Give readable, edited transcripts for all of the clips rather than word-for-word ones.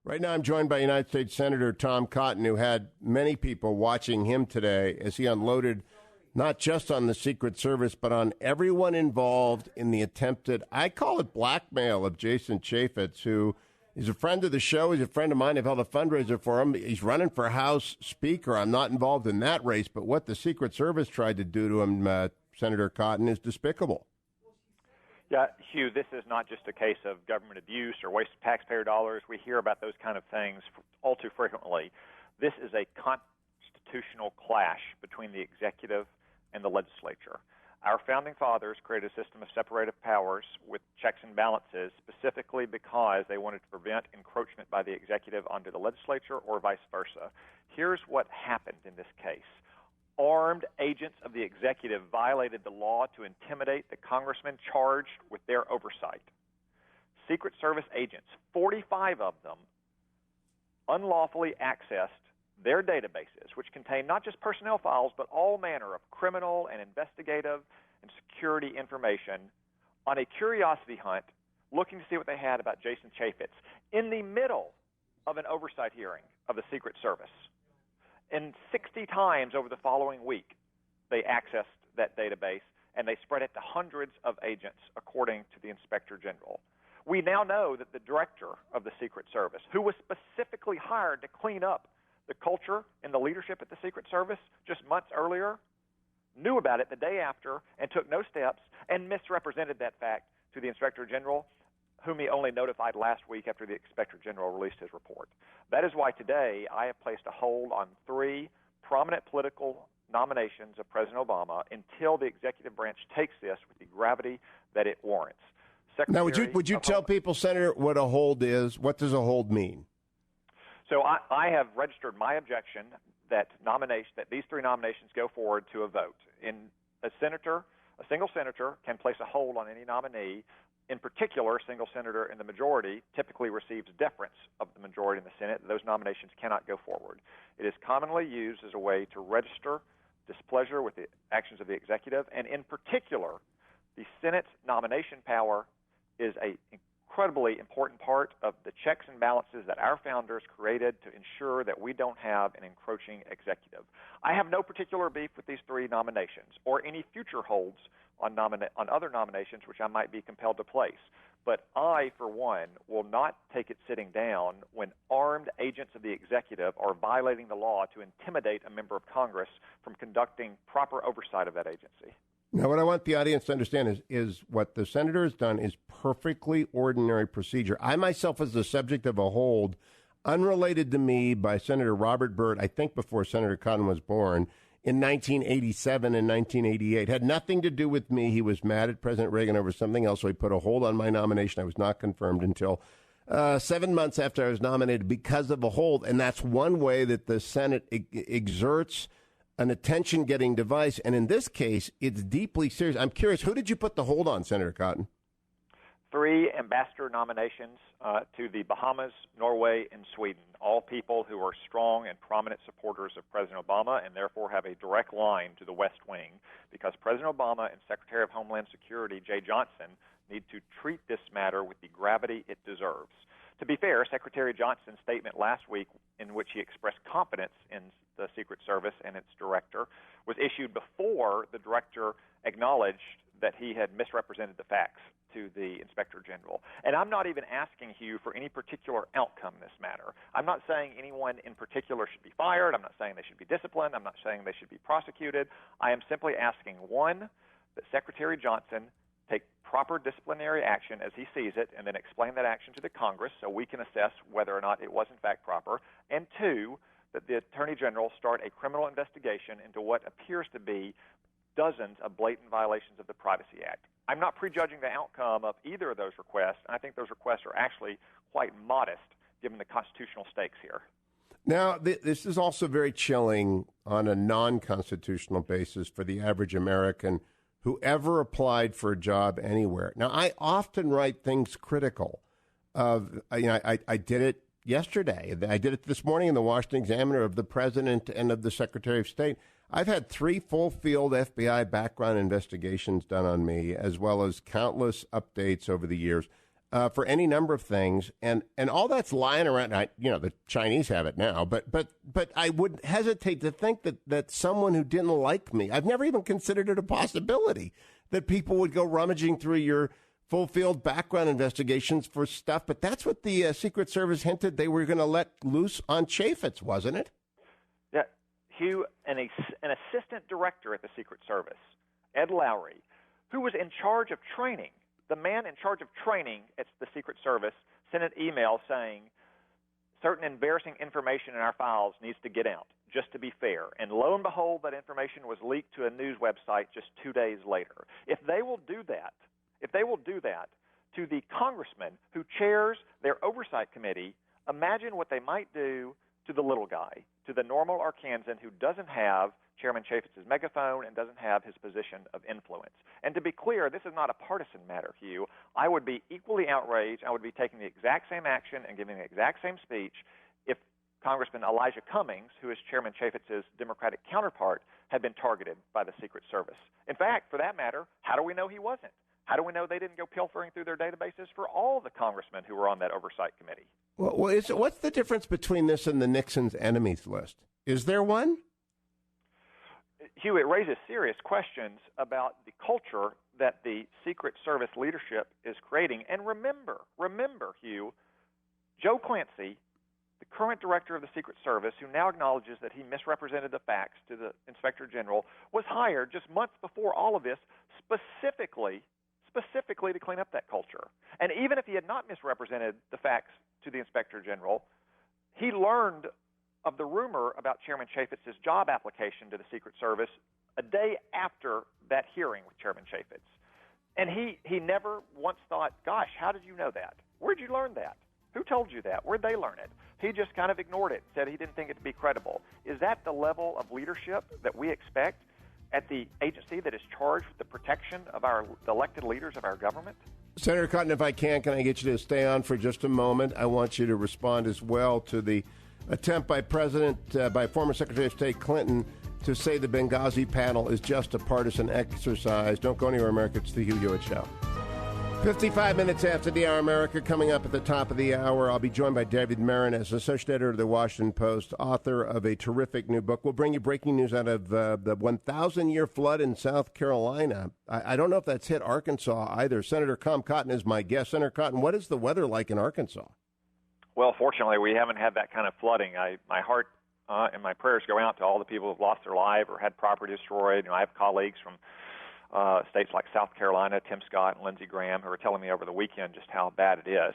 Right now, I'm joined by United States Senator Tom Cotton, who had many people watching him today as he unloaded not just on the Secret Service, but on everyone involved in the attempted, I call it blackmail, of Jason Chaffetz, who is a friend of the show. He's a friend of mine. I've held a fundraiser for him. He's running for House Speaker. I'm not involved in that race, but what the Secret Service tried to do to him, Senator Cotton, is despicable. Yeah, Hugh, this is not just a case of government abuse or waste of taxpayer dollars. We hear about those kind of things all too frequently. This is a constitutional clash between the executive and the legislature. Our founding fathers created a system of separative powers with checks and balances specifically because they wanted to prevent encroachment by the executive onto the legislature or vice versa. Here's what happened in this case. Armed agents of the executive violated the law to intimidate the congressmen charged with their oversight. Secret Service agents, 45 of them, unlawfully accessed their databases, which contain not just personnel files, but all manner of criminal and investigative and security information, on a curiosity hunt, looking to see what they had about Jason Chaffetz in the middle of an oversight hearing of the Secret Service. And 60 times over the following week, they accessed that database, and they spread it to hundreds of agents, according to the Inspector General. We now know that the director of the Secret Service, who was specifically hired to clean up the culture and the leadership at the Secret Service just months earlier, knew about it the day after and took no steps and misrepresented that fact to the Inspector General, whom he only notified last week after the Inspector General released his report. That is why today I have placed a hold on 3 prominent political nominations of President Obama until the executive branch takes this with the gravity that it warrants. Now, would you tell people, Senator, what a hold is? What does a hold mean? So I have registered my objection that these 3 nominations go forward to a vote. A single senator can place a hold on any nominee. In particular, a single senator in the majority typically receives deference of the majority in the Senate. Those nominations cannot go forward. It is commonly used as a way to register displeasure with the actions of the executive, and in particular, the Senate's nomination power is an incredibly important part of the checks and balances that our founders created to ensure that we don't have an encroaching executive. I have no particular beef with these 3 nominations or any future holds on other nominations which I might be compelled to place. But I, for one, will not take it sitting down when armed agents of the executive are violating the law to intimidate a member of Congress from conducting proper oversight of that agency. Now, what I want the audience to understand is what the senator has done is perfectly ordinary procedure. I myself was the subject of a hold unrelated to me by Senator Robert Byrd, I think before Senator Cotton was born, in 1987 and 1988. Had nothing to do with me. He was mad at President Reagan over something else, so he put a hold on my nomination. I was not confirmed until 7 months after I was nominated because of a hold. And that's one way that the Senate exerts an attention-getting device. And in this case, it's deeply serious. I'm curious, who did you put the hold on, Senator Cotton? 3 ambassador nominations to the Bahamas, Norway, and Sweden, all people who are strong and prominent supporters of President Obama and therefore have a direct line to the West Wing, because President Obama and Secretary of Homeland Security Jay Johnson need to treat this matter with the gravity it deserves. To be fair, Secretary Johnson's statement last week, in which he expressed confidence in the Secret Service and its director, was issued before the director acknowledged that he had misrepresented the facts to the Inspector General. And I'm not even asking, Hugh, for any particular outcome in this matter. I'm not saying anyone in particular should be fired. I'm not saying they should be disciplined. I'm not saying they should be prosecuted. I am simply asking, one, that Secretary Johnson take proper disciplinary action as he sees it, and then explain that action to the Congress so we can assess whether or not it was in fact proper. And 2, that the Attorney General start a criminal investigation into what appears to be dozens of blatant violations of the Privacy Act. I'm not prejudging the outcome of either of those requests, and I think those requests are actually quite modest given the constitutional stakes here. Now, this is also very chilling on a non-constitutional basis for the average American who ever applied for a job anywhere. Now, I often write things critical of, I did it yesterday. I did it this morning in the Washington Examiner of the president and of the Secretary of State. I've had 3 full-field FBI background investigations done on me, as well as countless updates over the years. for any number of things, and all that's lying around. The Chinese have it now, but I would hesitate to think that someone who didn't like me, I've never even considered it a possibility that people would go rummaging through your full field background investigations for stuff. But that's what the Secret Service hinted they were going to let loose on Chaffetz, wasn't it? Yeah, Hugh, an assistant director at the Secret Service, Ed Lowry, who was in charge of training. The man in charge of training at the Secret Service sent an email saying certain embarrassing information in our files needs to get out, just to be fair. And lo and behold, that information was leaked to a news website just 2 days later. If they will do that to the congressman who chairs their oversight committee, imagine what they might do to the little guy, to the normal Arkansan who doesn't have Chairman Chaffetz's megaphone and doesn't have his position of influence. And to be clear, this is not a partisan matter, Hugh. I would be equally outraged. I would be taking the exact same action and giving the exact same speech if Congressman Elijah Cummings, who is Chairman Chaffetz's Democratic counterpart, had been targeted by the Secret Service. In fact, for that matter, how do we know he wasn't? How do we know they didn't go pilfering through their databases for all the congressmen who were on that oversight committee? Well, what's the difference between this and the Nixon's enemies list? Is there one? Hugh, it raises serious questions about the culture that the Secret Service leadership is creating. And remember, Hugh, Joe Clancy, the current director of the Secret Service, who now acknowledges that he misrepresented the facts to the Inspector General, was hired just months before all of this specifically to clean up that culture. And even if he had not misrepresented the facts to the Inspector General, he learned of the rumor about Chairman Chaffetz's job application to the Secret Service a day after that hearing with Chairman Chaffetz. And he never once thought, gosh, how did you know that? Where'd you learn that? Who told you that? Where'd they learn it? He just kind of ignored it, said he didn't think it to be credible. Is that the level of leadership that we expect at the agency that is charged with the protection of the elected leaders of our government? Senator Cotton, if I can I get you to stay on for just a moment? I want you to respond as well to the attempt by former Secretary of State Clinton to say the Benghazi panel is just a partisan exercise. Don't go anywhere, America. It's the Hugh Hewitt Show. 55 minutes after the hour, America. Coming up at the top of the hour, I'll be joined by David Marin, as associate editor of the Washington Post, author of a terrific new book. We'll bring you breaking news out of the 1,000-year flood in South Carolina. I don't know if that's hit Arkansas either. Senator Com Cotton is my guest. Senator Cotton, what is the weather like in Arkansas? Well, fortunately, we haven't had that kind of flooding. My heart and my prayers go out to all the people who've lost their life or had property destroyed. I have colleagues from states like South Carolina, Tim Scott and Lindsey Graham, who are telling me over the weekend just how bad it is.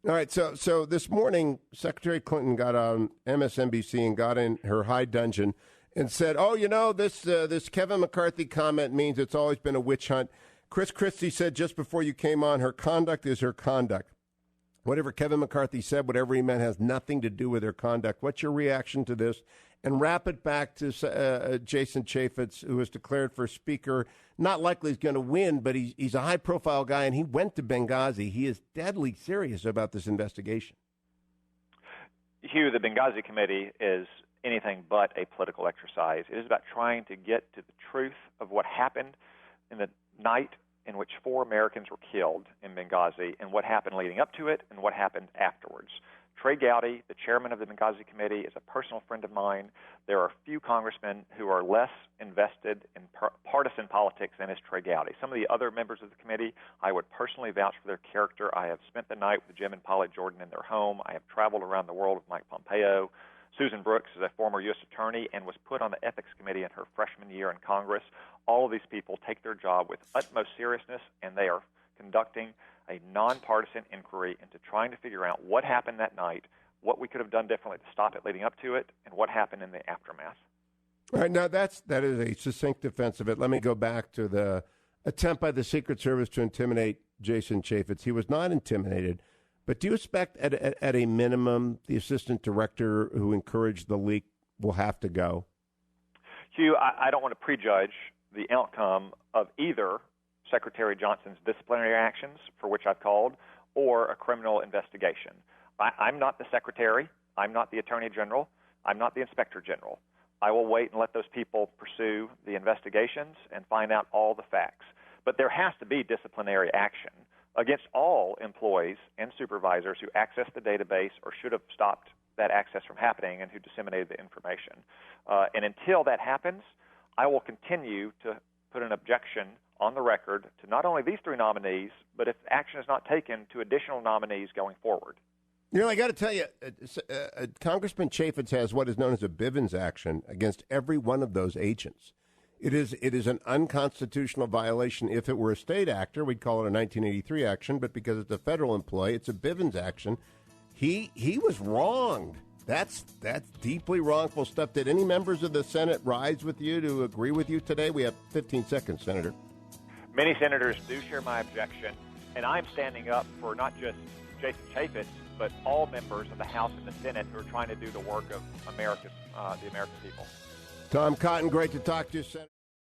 All right, so this morning, Secretary Clinton got on MSNBC and got in her high dungeon and said, this Kevin McCarthy comment means it's always been a witch hunt. Chris Christie said just before you came on, her conduct is her conduct. Whatever Kevin McCarthy said, whatever he meant, has nothing to do with her conduct. What's your reaction to this? And wrap it back to Jason Chaffetz, who was declared for speaker. Not likely he's going to win, but he's a high-profile guy, and he went to Benghazi. He is deadly serious about this investigation. Hugh, the Benghazi Committee is anything but a political exercise. It is about trying to get to the truth of what happened in the night in which 4 Americans were killed in Benghazi and what happened leading up to it and what happened afterwards. Trey Gowdy, the chairman of the Benghazi Committee, is a personal friend of mine. There are few congressmen who are less invested in partisan politics than is Trey Gowdy. Some of the other members of the committee, I would personally vouch for their character. I have spent the night with Jim and Polly Jordan in their home. I have traveled around the world with Mike Pompeo. Susan Brooks is a former U.S. attorney and was put on the ethics committee in her freshman year in Congress. All of these people take their job with utmost seriousness, and they are conducting a nonpartisan inquiry into trying to figure out what happened that night, what we could have done differently to stop it leading up to it, and what happened in the aftermath. All right, now that is a succinct defense of it. Let me go back to the attempt by the Secret Service to intimidate Jason Chaffetz. He was not intimidated, but do you expect at a minimum the assistant director who encouraged the leak will have to go? Hugh, I don't want to prejudge the outcome of either Secretary Johnson's disciplinary actions, for which I've called, or a criminal investigation. I'm not the Secretary. I'm not the Attorney General. I'm not the Inspector General. I will wait and let those people pursue the investigations and find out all the facts. But there has to be disciplinary action against all employees and supervisors who accessed the database or should have stopped that access from happening and who disseminated the information. And until that happens, I will continue to put an objection on the record to not only these 3 nominees, but if action is not taken, to additional nominees going forward. You know, I got to tell you, Congressman Chaffetz has what is known as a Bivens action against every one of those agents. It is an unconstitutional violation. If it were a state actor, we'd call it a 1983 action, but because it's a federal employee, it's a Bivens action. He was wronged. That's deeply wrongful stuff. Did any members of the Senate rise with you to agree with you today? We have 15 seconds, Senator. Many senators do share my objection, and I'm standing up for not just Jason Chaffetz, but all members of the House and the Senate who are trying to do the work of the American people. Tom Cotton, great to talk to you, Senator.